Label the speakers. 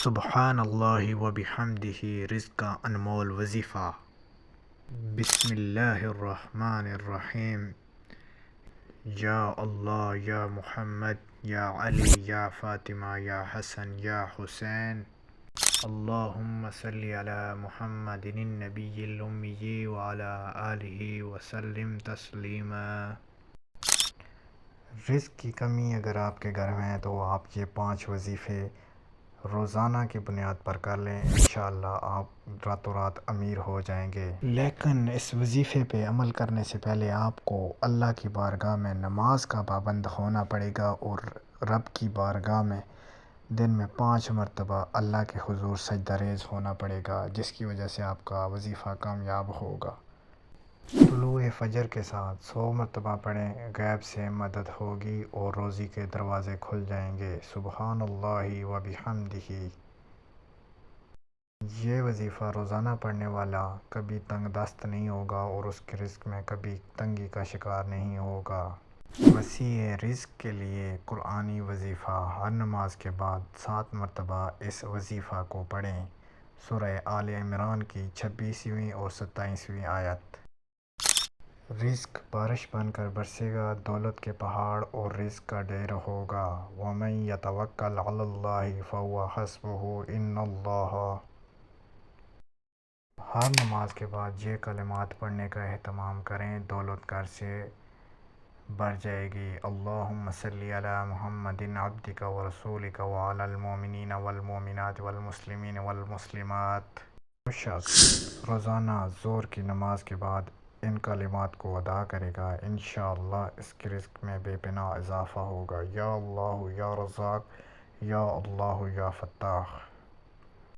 Speaker 1: سبحان اللہ و بحمدہ رزق کا انمول وظیفہ۔ بسم اللہ الرحمن الرحیم۔ یا اللہ یا محمد یا علی یا فاطمہ یا حسن یا حسین، اللہم صلی علی محمد النبی الامی وعلی آلہ وسلم تسلیما۔ رزق کی کمی اگر آپ کے گھر میں ہے تو آپ یہ 5 وظیفے روزانہ کی بنیاد پر کر لیں، انشاءاللہ آپ راتوں رات امیر ہو جائیں گے۔ لیکن اس وظیفے پہ عمل کرنے سے پہلے آپ کو اللہ کی بارگاہ میں نماز کا پابند ہونا پڑے گا، اور رب کی بارگاہ میں دن میں 5 مرتبہ اللہ کے حضور سجدہ ریز ہونا پڑے گا، جس کی وجہ سے آپ کا وظیفہ کامیاب ہوگا۔ طلوع فجر کے ساتھ 100 مرتبہ پڑھیں، غیب سے مدد ہوگی اور روزی کے دروازے کھل جائیں گے۔ سبحان اللہ و بحمدہ۔ یہ وظیفہ روزانہ پڑھنے والا کبھی تنگ دست نہیں ہوگا اور اس کے رزق میں کبھی تنگی کا شکار نہیں ہوگا۔ وسیع رزق کے لیے قرآنی وظیفہ: ہر نماز کے بعد 7 مرتبہ اس وظیفہ کو پڑھیں۔ سورہ آل عمران کی 26ویں اور 27ویں آیت۔ رزق بارش بن کر برسے گا، دولت کے پہاڑ اور رزق کا ڈھیر ہوگا۔ وَمَن يَتَوَکَّلْ عَلَى اللَّهِ فَهُوَ حَسْبُهُ إِنَّ اللَّهَ۔ ہر نماز کے بعد یہ کلمات پڑھنے کا اہتمام کریں، دولت گھر سے بھر جائے گی۔ اللہم صلی علی محمد عبدک ورسولک وعلی المؤمنین والمؤمنات والمسلمین والمسلمات۔ جو شخص روزانہ ظہر کی نماز کے بعد ان کلمات کو ادا کرے گا، انشاءاللہ اس کے رزق میں بے پناہ اضافہ ہوگا۔ یا اللہ یا رزاق، یا اللہ یا فتاح۔